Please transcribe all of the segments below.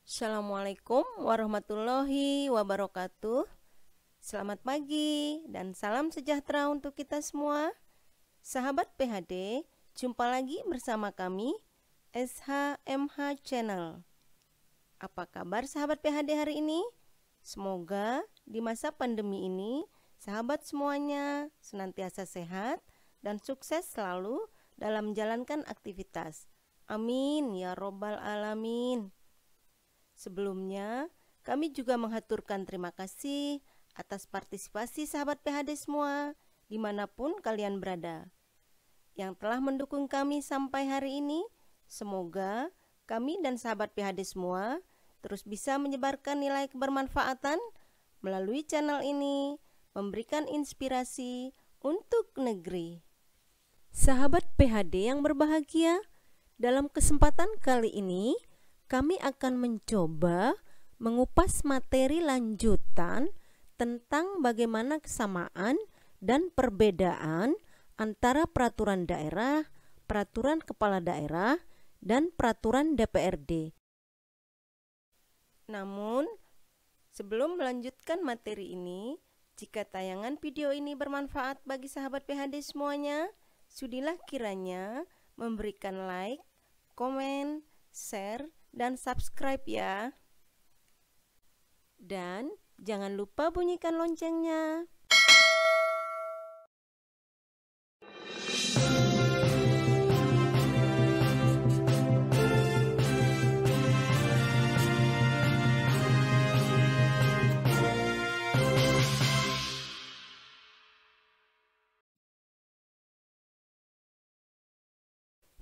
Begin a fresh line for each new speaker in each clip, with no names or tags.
Assalamualaikum warahmatullahi wabarakatuh. Selamat pagi dan salam sejahtera untuk kita semua. Sahabat PHD, jumpa lagi bersama kami SHMH Channel. Apa kabar sahabat PHD hari ini? Semoga di masa pandemi ini sahabat semuanya senantiasa sehat dan sukses selalu dalam menjalankan aktivitas. Amin ya robbal alamin. Sebelumnya, kami juga menghaturkan terima kasih atas partisipasi sahabat PHD semua, dimanapun kalian berada, yang telah mendukung kami sampai hari ini. Semoga kami dan sahabat PHD semua terus bisa menyebarkan nilai kebermanfaatan melalui channel ini, memberikan inspirasi untuk negeri. Sahabat PHD yang berbahagia, dalam kesempatan kali ini, kami akan mencoba mengupas materi lanjutan tentang bagaimana kesamaan dan perbedaan antara peraturan daerah, peraturan kepala daerah, dan peraturan DPRD. Namun, sebelum melanjutkan materi ini, jika tayangan video ini bermanfaat bagi sahabat PHD semuanya, sudilah kiranya memberikan like, komen, share, dan subscribe ya. Dan jangan lupa bunyikan loncengnya.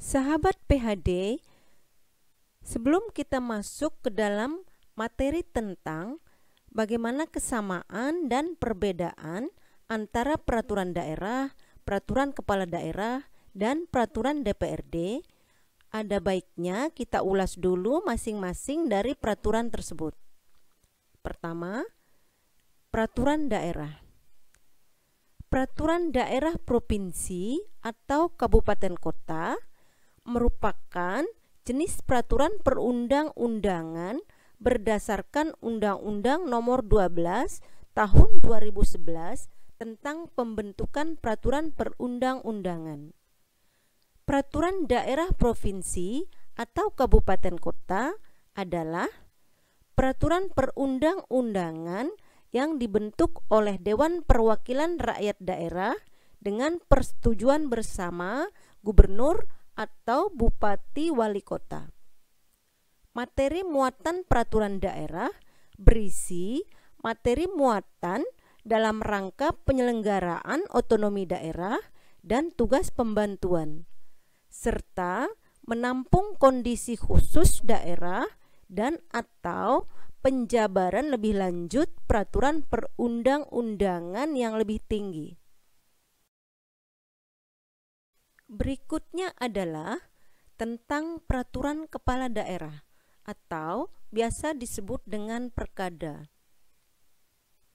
Sahabat PHD, sebelum kita masuk ke dalam materi tentang bagaimana kesamaan dan perbedaan antara peraturan daerah, peraturan kepala daerah, dan peraturan DPRD, ada baiknya kita ulas dulu masing-masing dari peraturan tersebut. Pertama, peraturan daerah. Peraturan daerah provinsi atau kabupaten kota merupakan jenis peraturan perundang-undangan berdasarkan Undang-Undang Nomor 12 Tahun 2011 tentang pembentukan peraturan perundang-undangan. Peraturan daerah provinsi atau kabupaten kota adalah peraturan perundang-undangan yang dibentuk oleh Dewan Perwakilan Rakyat Daerah dengan persetujuan bersama gubernur atau bupati wali kota. Materi muatan peraturan daerah berisi materi muatan dalam rangka penyelenggaraan otonomi daerah dan tugas pembantuan, serta menampung kondisi khusus daerah dan atau penjabaran lebih lanjut peraturan perundang-undangan yang lebih tinggi. Berikutnya adalah tentang peraturan kepala daerah atau biasa disebut dengan Perkada.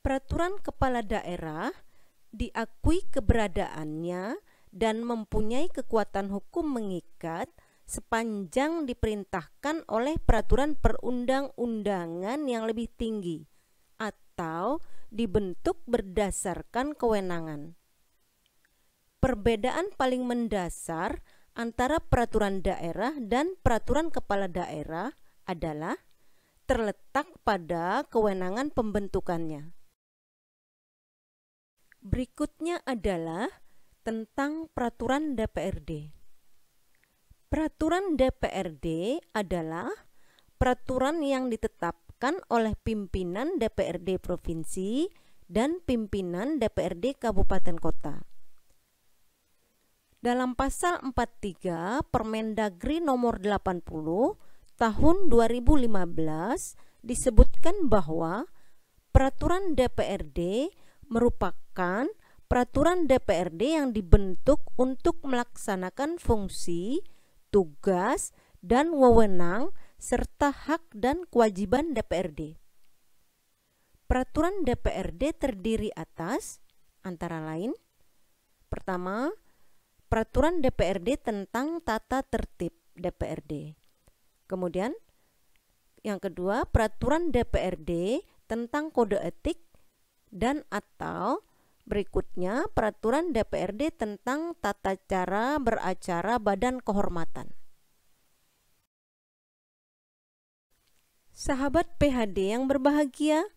Peraturan kepala daerah diakui keberadaannya dan mempunyai kekuatan hukum mengikat sepanjang diperintahkan oleh peraturan perundang-undangan yang lebih tinggi atau dibentuk berdasarkan kewenangan. Perbedaan paling mendasar antara peraturan daerah dan peraturan kepala daerah adalah terletak pada kewenangan pembentukannya. Berikutnya adalah tentang peraturan DPRD. Peraturan DPRD adalah peraturan yang ditetapkan oleh pimpinan DPRD provinsi dan pimpinan DPRD kabupaten kota. Dalam pasal 43 Permendagri nomor 80 tahun 2015 disebutkan bahwa peraturan DPRD merupakan peraturan DPRD yang dibentuk untuk melaksanakan fungsi, tugas, dan wewenang serta hak dan kewajiban DPRD. Peraturan DPRD terdiri atas antara lain: pertama, peraturan DPRD tentang tata tertib DPRD. Kemudian Yang kedua, peraturan DPRD tentang kode etik dan atau berikutnya peraturan DPRD tentang tata cara beracara badan kehormatan. Sahabat PHD yang berbahagia,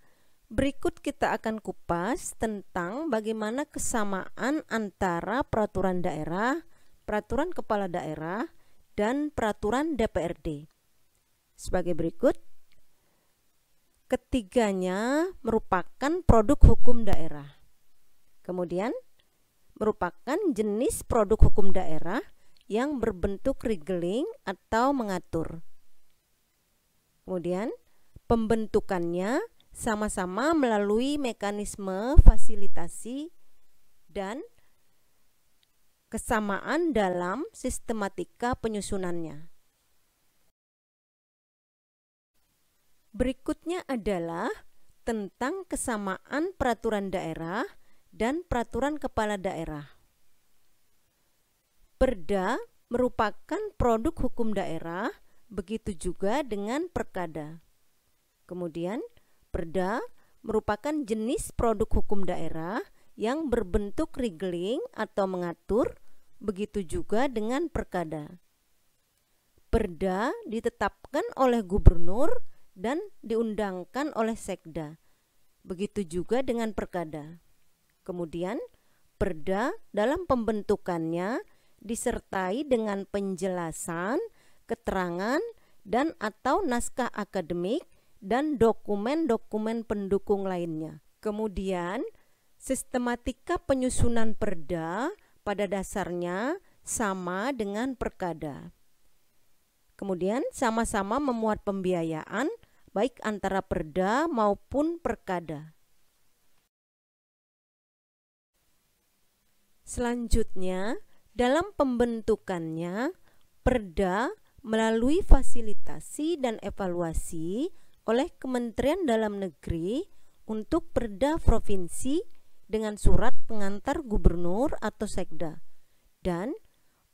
berikut kita akan kupas tentang bagaimana kesamaan antara peraturan daerah, peraturan kepala daerah, dan peraturan DPRD. Sebagai berikut, ketiganya merupakan produk hukum daerah. Kemudian, merupakan jenis produk hukum daerah yang berbentuk regeling atau mengatur. Kemudian, pembentukannya sama-sama melalui mekanisme fasilitasi dan kesamaan dalam sistematika penyusunannya. Berikutnya adalah tentang kesamaan peraturan daerah dan peraturan kepala daerah. Perda merupakan produk hukum daerah, begitu juga dengan perkada. Kemudian, perda merupakan jenis produk hukum daerah yang berbentuk regeling atau mengatur, begitu juga dengan perkada. Perda ditetapkan oleh gubernur dan diundangkan oleh sekda, begitu juga dengan perkada. Kemudian, perda dalam pembentukannya disertai dengan penjelasan, keterangan, dan atau naskah akademik dan dokumen-dokumen pendukung lainnya. Kemudian, sistematika penyusunan perda pada dasarnya sama dengan perkada. Kemudian, sama-sama memuat pembiayaan baik antara perda maupun perkada. Selanjutnya, dalam pembentukannya, perda melalui fasilitasi dan evaluasi oleh Kementerian Dalam Negeri untuk perda provinsi dengan surat pengantar gubernur atau sekda, dan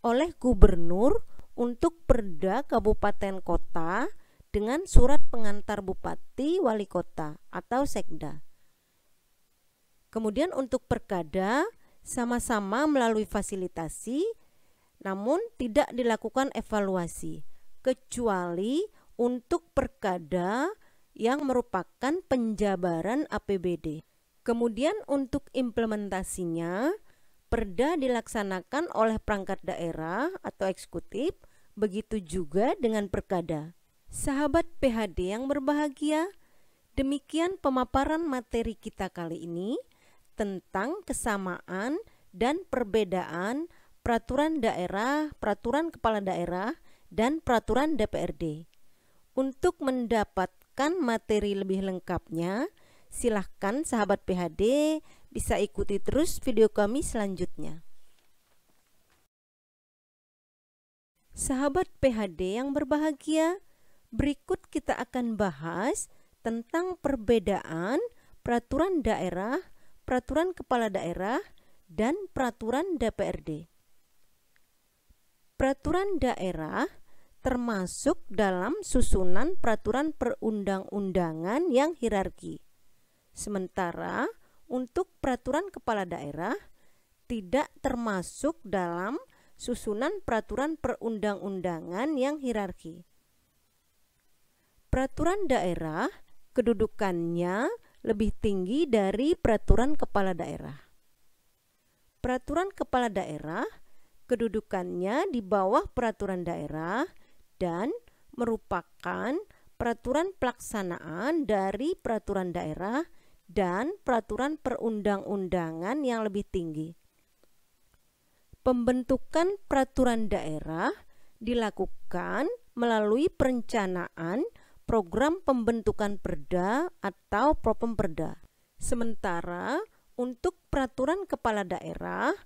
oleh gubernur untuk perda kabupaten kota dengan surat pengantar bupati wali kota atau sekda. Kemudian untuk perkada sama-sama melalui fasilitasi, namun tidak dilakukan evaluasi, kecuali untuk perkada yang merupakan penjabaran APBD. Kemudian untuk implementasinya, perda dilaksanakan oleh perangkat daerah atau eksekutif, begitu juga dengan perkada. Sahabat PHD yang berbahagia, demikian pemaparan materi kita kali ini tentang kesamaan dan perbedaan peraturan daerah, peraturan kepala daerah, dan peraturan DPRD. Untuk mendapatkan materi lebih lengkapnya, silahkan sahabat PHD bisa ikuti terus video kami selanjutnya. Sahabat PHD yang berbahagia, berikut kita akan bahas tentang perbedaan peraturan daerah, peraturan kepala daerah, dan peraturan DPRD. Peraturan daerah termasuk dalam susunan peraturan perundang-undangan yang hierarki. Sementara untuk peraturan kepala daerah tidak termasuk dalam susunan peraturan perundang-undangan yang hierarki. Peraturan daerah kedudukannya lebih tinggi dari peraturan kepala daerah. Peraturan kepala daerah kedudukannya di bawah peraturan daerah dan merupakan peraturan pelaksanaan dari peraturan daerah dan peraturan perundang-undangan yang lebih tinggi. Pembentukan peraturan daerah dilakukan melalui perencanaan program pembentukan perda atau propemperda. Sementara untuk peraturan kepala daerah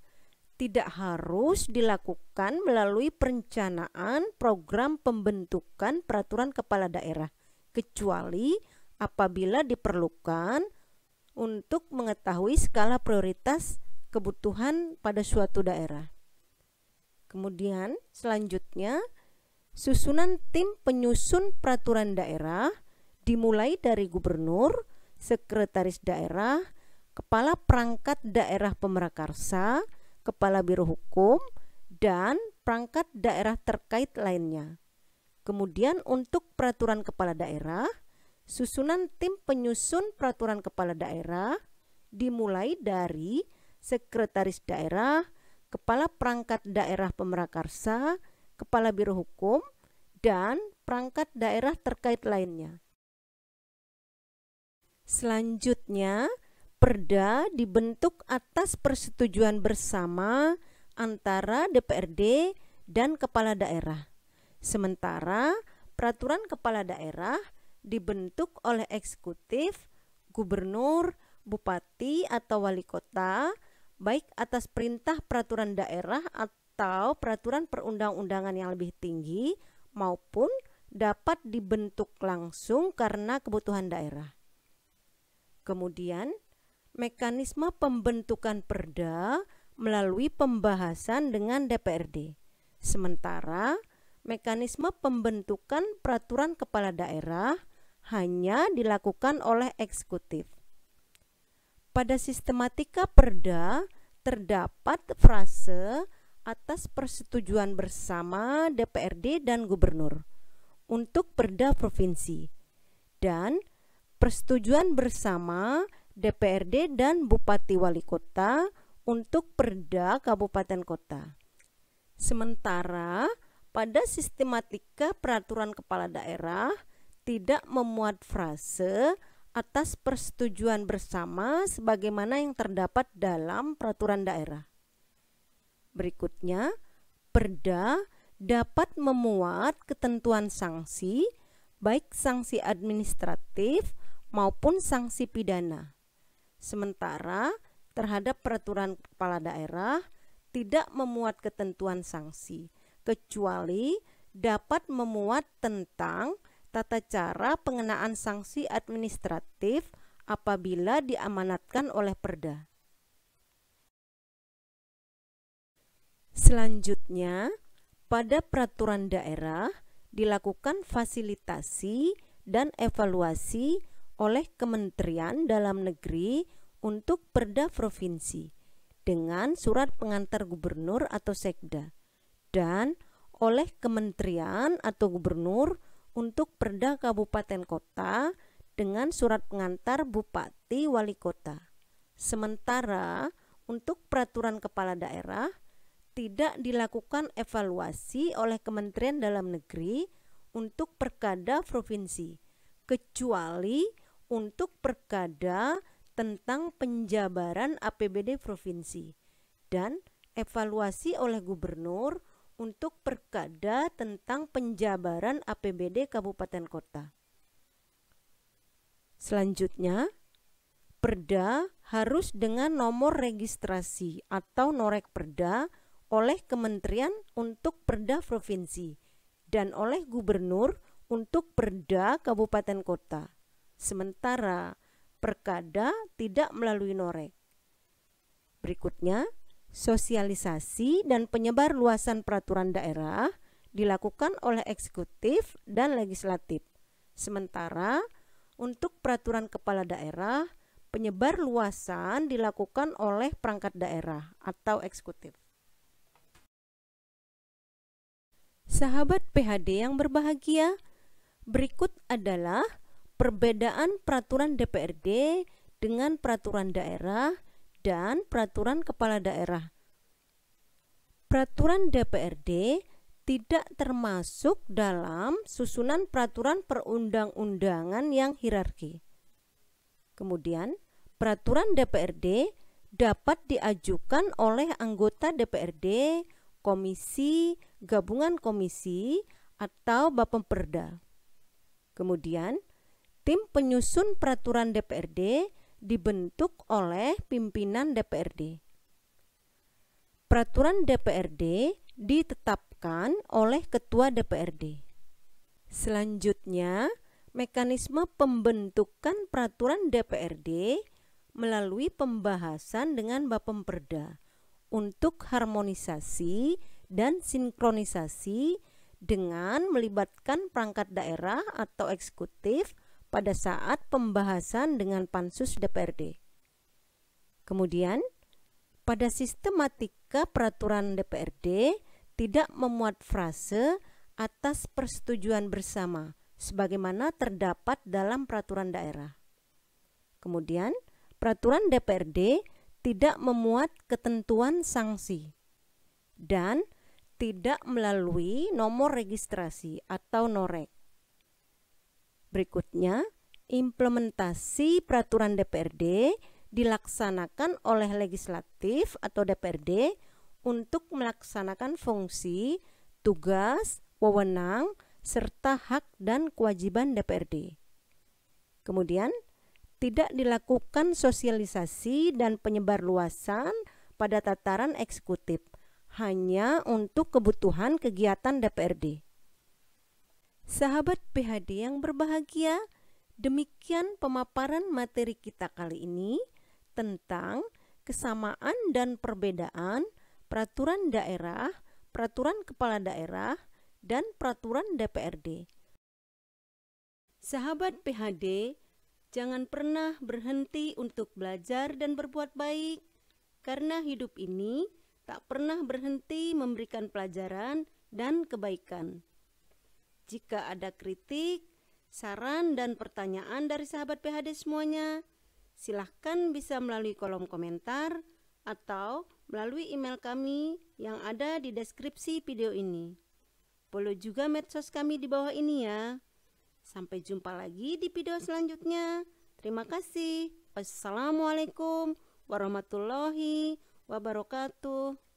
tidak harus dilakukan melalui perencanaan program pembentukan peraturan kepala daerah, kecuali apabila diperlukan untuk mengetahui skala prioritas kebutuhan pada suatu daerah. Kemudian selanjutnya Susunan tim penyusun peraturan daerah dimulai dari gubernur, sekretaris daerah, kepala perangkat daerah pemrakarsa, kepala biro hukum, dan perangkat daerah terkait lainnya. Kemudian untuk peraturan kepala daerah, susunan tim penyusun peraturan kepala daerah dimulai dari sekretaris daerah, kepala perangkat daerah pemrakarsa, kepala biro hukum, dan perangkat daerah terkait lainnya. Selanjutnya, Perda dibentuk atas persetujuan bersama antara DPRD dan kepala daerah. Sementara peraturan kepala daerah dibentuk oleh eksekutif, gubernur, bupati atau wali kota, baik atas perintah peraturan daerah atau peraturan perundang-undangan yang lebih tinggi, maupun dapat dibentuk langsung karena kebutuhan daerah. Kemudian, mekanisme pembentukan Perda melalui pembahasan dengan DPRD. Sementara, mekanisme pembentukan peraturan kepala daerah hanya dilakukan oleh eksekutif. Pada sistematika Perda terdapat frase atas persetujuan bersama DPRD dan gubernur untuk Perda provinsi dan persetujuan bersama DPRD dan bupati wali kota untuk Perda kabupaten kota. Sementara pada sistematika peraturan kepala daerah tidak memuat frase atas persetujuan bersama sebagaimana yang terdapat dalam peraturan daerah. Berikutnya, Perda dapat memuat ketentuan sanksi, baik sanksi administratif maupun sanksi pidana. Sementara terhadap peraturan kepala daerah tidak memuat ketentuan sanksi, kecuali dapat memuat tentang tata cara pengenaan sanksi administratif apabila diamanatkan oleh Perda. Selanjutnya, pada peraturan daerah dilakukan fasilitasi dan evaluasi oleh Kementerian Dalam Negeri untuk Perda provinsi dengan surat pengantar gubernur atau sekda, dan oleh kementerian atau gubernur untuk Perda kabupaten kota dengan surat pengantar bupati wali kota. Sementara untuk peraturan kepala daerah tidak dilakukan evaluasi oleh Kementerian Dalam Negeri untuk Perkada provinsi, kecuali untuk Perkada tentang penjabaran APBD provinsi dan evaluasi oleh gubernur untuk Perkada tentang penjabaran APBD kabupaten kota. Selanjutnya, Perda harus dengan nomor registrasi atau norek Perda oleh kementerian untuk Perda provinsi dan oleh gubernur untuk Perda kabupaten kota. Sementara Perkada tidak melalui norek. Berikutnya, sosialisasi dan penyebar luasan peraturan daerah dilakukan oleh eksekutif dan legislatif. Sementara untuk peraturan kepala daerah, penyebar luasan dilakukan oleh perangkat daerah atau eksekutif. Sahabat PHD yang berbahagia, berikut adalah perbedaan peraturan DPRD dengan peraturan daerah dan peraturan kepala daerah. Peraturan DPRD tidak termasuk dalam susunan peraturan perundang-undangan yang hierarki. Kemudian, peraturan DPRD dapat diajukan oleh anggota DPRD, komisi, gabungan komisi, atau Bapemperda. Kemudian, tim penyusun peraturan DPRD dibentuk oleh pimpinan DPRD. Peraturan DPRD ditetapkan oleh Ketua DPRD. Selanjutnya, mekanisme pembentukan peraturan DPRD melalui pembahasan dengan Bapemperda untuk harmonisasi dan sinkronisasi dengan melibatkan perangkat daerah atau eksekutif pada saat pembahasan dengan pansus DPRD. Kemudian, pada sistematika peraturan DPRD tidak memuat frase atas persetujuan bersama sebagaimana terdapat dalam peraturan daerah. Kemudian, peraturan DPRD tidak memuat ketentuan sanksi dan tidak melalui nomor registrasi atau NOREK. Berikutnya, implementasi peraturan DPRD dilaksanakan oleh legislatif atau DPRD untuk melaksanakan fungsi, tugas, wewenang, serta hak dan kewajiban DPRD. Kemudian, tidak dilakukan sosialisasi dan penyebarluasan pada tataran eksekutif, hanya untuk kebutuhan kegiatan DPRD. Sahabat PHD yang berbahagia, demikian pemaparan materi kita kali ini tentang kesamaan dan perbedaan peraturan daerah, peraturan kepala daerah, dan peraturan DPRD. Sahabat PHD, jangan pernah berhenti untuk belajar dan berbuat baik, karena hidup ini tak pernah berhenti memberikan pelajaran dan kebaikan. Jika ada kritik, saran, dan pertanyaan dari sahabat PHD semuanya, silahkan bisa melalui kolom komentar atau melalui email kami yang ada di deskripsi video ini. Follow juga medsos kami di bawah ini ya. Sampai jumpa lagi di video selanjutnya. Terima kasih. Wassalamualaikum warahmatullahi wabarakatuh.